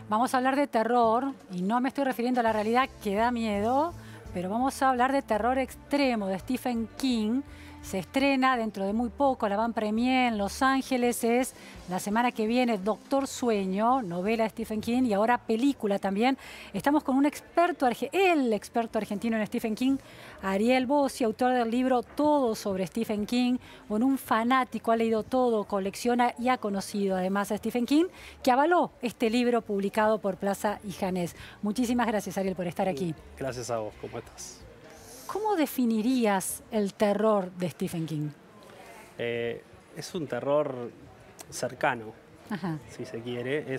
Vamos a hablar de terror, y no me estoy refiriendo a la realidad que da miedo, pero vamos a hablar de terror extremo de Stephen King. Se estrena dentro de muy poco, la van premier en Los Ángeles, es la semana que viene Doctor Sueño, novela de Stephen King y ahora película también. Estamos con un experto, el experto argentino en Stephen King, Ariel Bossi, autor del libro Todo sobre Stephen King, con un fanático, ha leído todo, colecciona y ha conocido además a Stephen King, que avaló este libro publicado por Plaza y Janés. Muchísimas gracias, Ariel, por estar aquí. Gracias a vos, ¿cómo estás? ¿Cómo definirías el terror de Stephen King? Es un terror cercano, Ajá. si se quiere.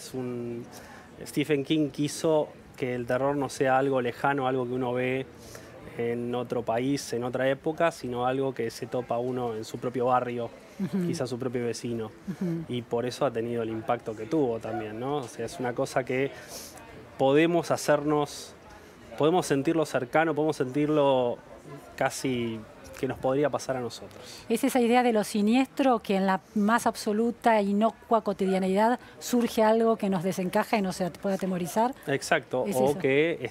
Stephen King quiso que el terror no sea algo lejano, algo que uno ve en otro país, en otra época, sino algo que se topa uno en su propio barrio, quizás su propio vecino. Y por eso ha tenido el impacto que tuvo también, ¿no? O sea, es una cosa que podemos sentirlo cercano, podemos sentirlo casi que nos podría pasar a nosotros. Es esa idea de lo siniestro, que en la más absoluta inocua cotidianidad surge algo que nos desencaja y nos puede atemorizar. Exacto, o que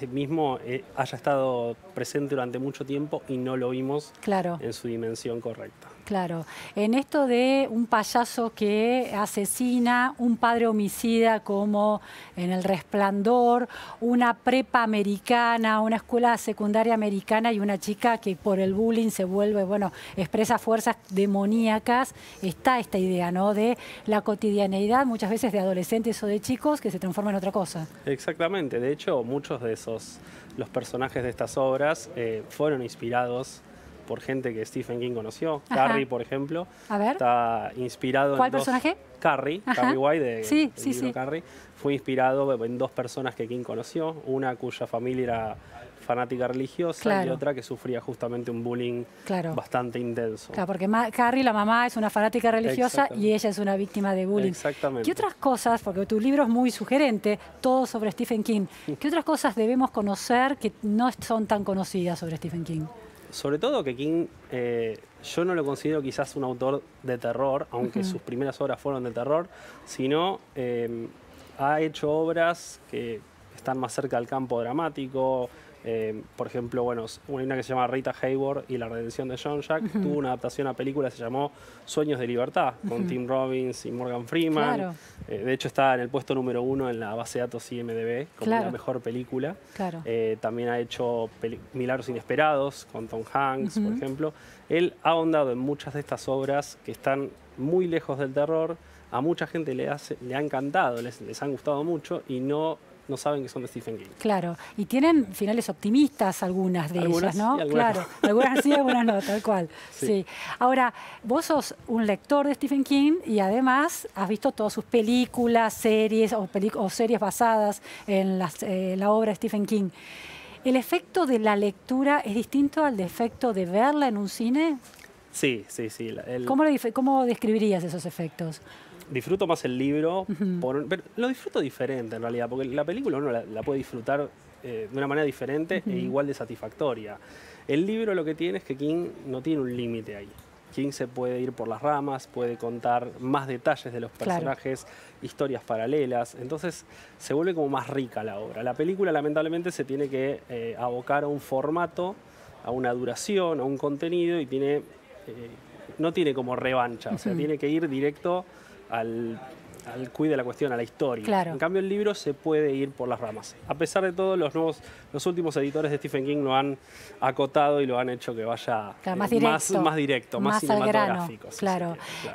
haya estado presente durante mucho tiempo y no lo vimos en su dimensión correcta. Claro, en esto de un payaso que asesina, un padre homicida como en El Resplandor, una prepa americana, una escuela secundaria americana y una chica que por el bullying se vuelve, bueno, expresa fuerzas demoníacas, está esta idea, ¿no?, de la cotidianeidad, muchas veces de adolescentes o de chicos que se transforman en otra cosa. Exactamente, de hecho muchos de los personajes de estas obras fueron inspirados por gente que Stephen King conoció. Carrie, por ejemplo, está inspirado en personaje? Carrie White, libro Carrie, fue inspirado en dos personas que King conoció, una cuya familia era fanática religiosa y otra que sufría justamente un bullying bastante intenso. Claro, porque Carrie, la mamá, es una fanática religiosa y ella es una víctima de bullying. Exactamente. ¿Qué otras cosas, porque tu libro es muy sugerente, todo sobre Stephen King, qué otras cosas debemos conocer que no son tan conocidas sobre Stephen King? Sobre todo que King, yo no lo considero quizás un autor de terror, aunque sus primeras obras fueron de terror, sino ha hecho obras que están más cerca del campo dramático. Por ejemplo, bueno, hay una que se llama Rita Hayworth y la redención de John Jack, tuvo una adaptación a película, se llamó Sueños de Libertad, con Tim Robbins y Morgan Freeman. De hecho está en el puesto número 1 en la base de datos IMDb, como la mejor película. También ha hecho Milagros Inesperados, con Tom Hanks, por ejemplo. Él ha ahondado en muchas de estas obras que están muy lejos del terror. A mucha gente le ha encantado, les han gustado mucho y no saben que son de Stephen King. Claro, y tienen finales optimistas algunas de ellas, ¿no? Claro, algunas sí, algunas no, tal cual. Sí. Ahora, vos sos un lector de Stephen King y además has visto todas sus películas, series o series basadas en la obra de Stephen King. ¿El efecto de la lectura es distinto al efecto de verla en un cine? Sí. ¿Cómo describirías esos efectos? Disfruto más el libro, pero lo disfruto diferente en realidad, porque la película uno la puede disfrutar de una manera diferente e igual de satisfactoria. El libro lo que tiene es que King no tiene un límite ahí. King se puede ir por las ramas, puede contar más detalles de los personajes, historias paralelas, entonces se vuelve como más rica la obra. La película lamentablemente se tiene que abocar a un formato, a una duración, a un contenido y no tiene como revancha, o sea, tiene que ir directo al quid de la cuestión, a la historia. En cambio, el libro se puede ir por las ramas. A pesar de todo, los últimos editores de Stephen King lo han acotado y lo han hecho que vaya más directo, más cinematográfico.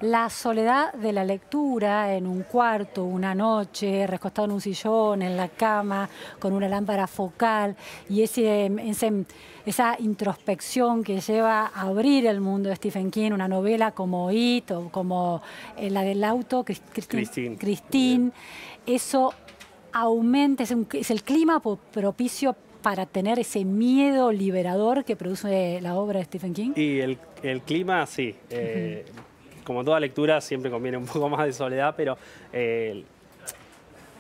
La soledad de la lectura en un cuarto, una noche, recostado en un sillón, en la cama, con una lámpara focal y esa introspección que lleva a abrir el mundo de Stephen King, una novela como It o como la del auto, Christine, eso aumenta, es el clima propicio para tener ese miedo liberador que produce la obra de Stephen King. Y el clima, sí. Como toda lectura, siempre conviene un poco más de soledad, pero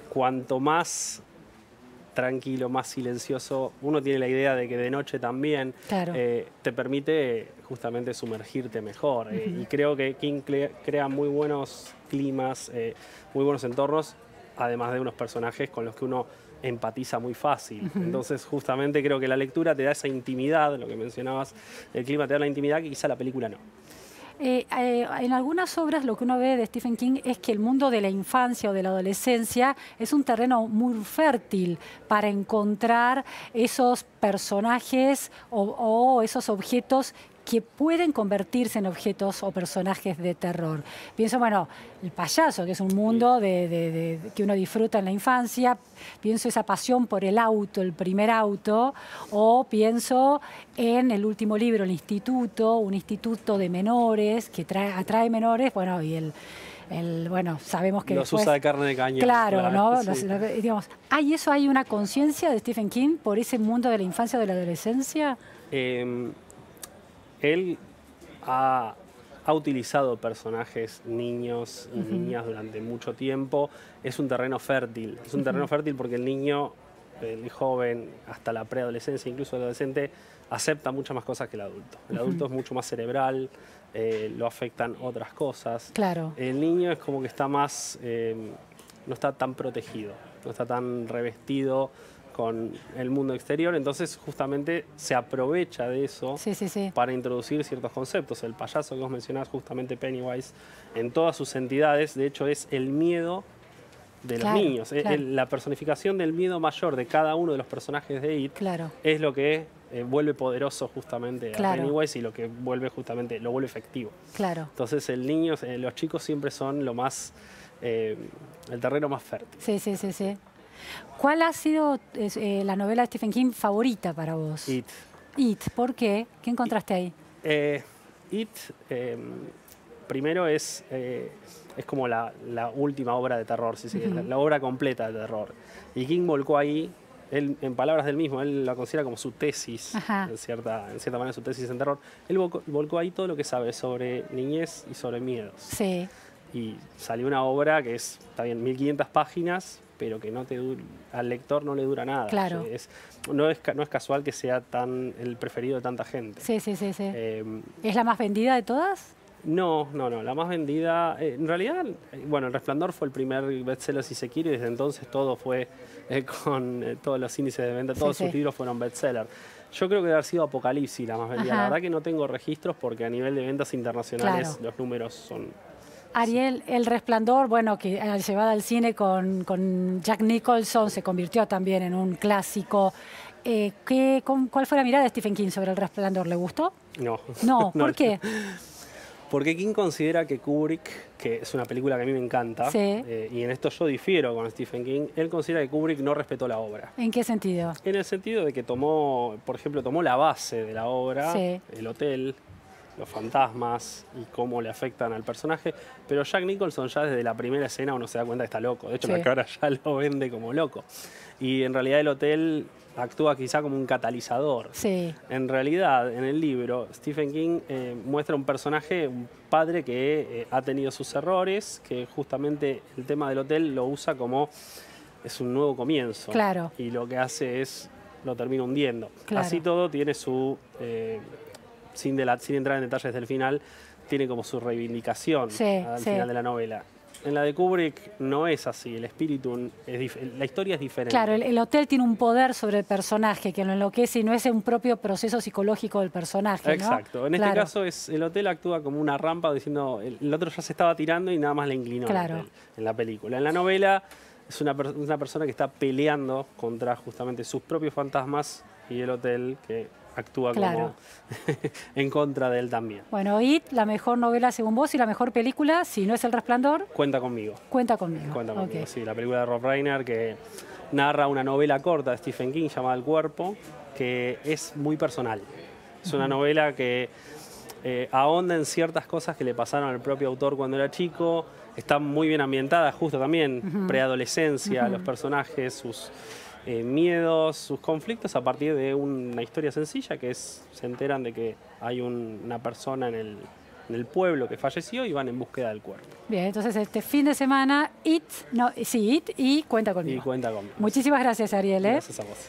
cuanto más tranquilo, más silencioso, uno tiene la idea de que de noche también te permite justamente sumergirte mejor. Y creo que King crea muy buenos climas, muy buenos entornos, además de unos personajes con los que uno empatiza muy fácil. Entonces, justamente creo que la lectura te da esa intimidad, lo que mencionabas, el clima te da la intimidad que quizá la película no. En algunas obras lo que uno ve de Stephen King es que el mundo de la infancia o de la adolescencia es un terreno muy fértil para encontrar esos personajes o esos objetos que pueden convertirse en objetos o personajes de terror. Pienso, bueno, el payaso, que es un mundo que uno disfruta en la infancia, pienso esa pasión por el auto, el primer auto, o pienso en el último libro, El Instituto, un instituto de menores que atrae menores, bueno, y bueno, sabemos que los después, usa de carne de cañón. Claro, ¿no? Sí. Digamos, ¿hay una conciencia de Stephen King por ese mundo de la infancia o de la adolescencia? Él ha utilizado personajes niños y niñas durante mucho tiempo. Es un terreno fértil. Es un terreno fértil porque el niño, el joven, hasta la preadolescencia, incluso el adolescente, acepta muchas más cosas que el adulto. El adulto es mucho más cerebral, lo afectan otras cosas. Claro. El niño es como que está más, no está tan protegido, no está tan revestido con el mundo exterior, entonces justamente se aprovecha de eso para introducir ciertos conceptos. El payaso que vos mencionás, justamente Pennywise, en todas sus entidades, de hecho es el miedo de los niños. La personificación del miedo mayor de cada uno de los personajes de It es lo que vuelve poderoso justamente a Pennywise y lo que vuelve justamente, lo vuelve efectivo. Entonces el niño, los chicos siempre son lo más, el terreno más fértil. ¿Cuál ha sido la novela de Stephen King favorita para vos? It. It, ¿por qué? ¿Qué encontraste ahí? It, primero es como la última obra de terror, la obra completa de terror. Y King volcó ahí, él, en palabras del mismo, él la considera como su tesis, en cierta manera su tesis en terror. Él volcó ahí todo lo que sabe sobre niñez y sobre miedos. Sí. Y salió una obra que es, está bien, 1500 páginas, pero que al lector no le dura nada. Claro. No es casual que sea el preferido de tanta gente. ¿Es la más vendida de todas? No, la más vendida, en realidad, bueno, El Resplandor fue el primer bestseller, si se quiere, y desde entonces todo fue con todos los índices de venta, todos sus libros fueron bestseller. Yo creo que debe haber sido Apocalipsis la más vendida. La verdad que no tengo registros porque a nivel de ventas internacionales los números son... Ariel, El Resplandor, bueno, que llevada al cine con Jack Nicholson se convirtió también en un clásico. ¿Cuál fue la mirada de Stephen King sobre El Resplandor? ¿Le gustó? No. No, ¿por qué? Porque King considera que Kubrick, que es una película que a mí me encanta, y en esto yo difiero con Stephen King, él considera que Kubrick no respetó la obra. ¿En qué sentido? En el sentido de que tomó la base de la obra, el hotel, los fantasmas y cómo le afectan al personaje, pero Jack Nicholson ya desde la primera escena uno se da cuenta que está loco. De hecho, la cara ya lo vende como loco. Y en realidad el hotel actúa quizá como un catalizador. En realidad, en el libro, Stephen King muestra un personaje, un padre que ha tenido sus errores, que justamente el tema del hotel lo usa como es un nuevo comienzo. Y lo que hace es, lo termina hundiendo. Así todo tiene su... sin entrar en detalles del final, tiene como su reivindicación al final de la novela. En la de Kubrick no es así, el espíritu, la historia es diferente. Claro, el hotel tiene un poder sobre el personaje que lo enloquece y no es un propio proceso psicológico del personaje, ¿no? Exacto, en este caso el hotel actúa como una rampa diciendo, el otro ya se estaba tirando y nada más le inclinó el hotel, en la película. En la novela es una persona que está peleando contra justamente sus propios fantasmas y el hotel que actúa como en contra de él también. Bueno, It, la mejor novela según vos y la mejor película, si no es El Resplandor... Cuenta conmigo. Cuenta conmigo. Cuenta conmigo, sí. La película de Rob Reiner que narra una novela corta de Stephen King llamada El Cuerpo, que es muy personal. Es una novela que ahonda en ciertas cosas que le pasaron al propio autor cuando era chico. Está muy bien ambientada, justo también, preadolescencia, los personajes, sus... miedos, sus conflictos a partir de una historia sencilla que es, se enteran de que hay una persona en el pueblo que falleció y van en búsqueda del cuerpo. Bien, entonces este fin de semana It y Cuenta conmigo. Y Cuenta conmigo. Muchísimas gracias, Ariel. Gracias a vos.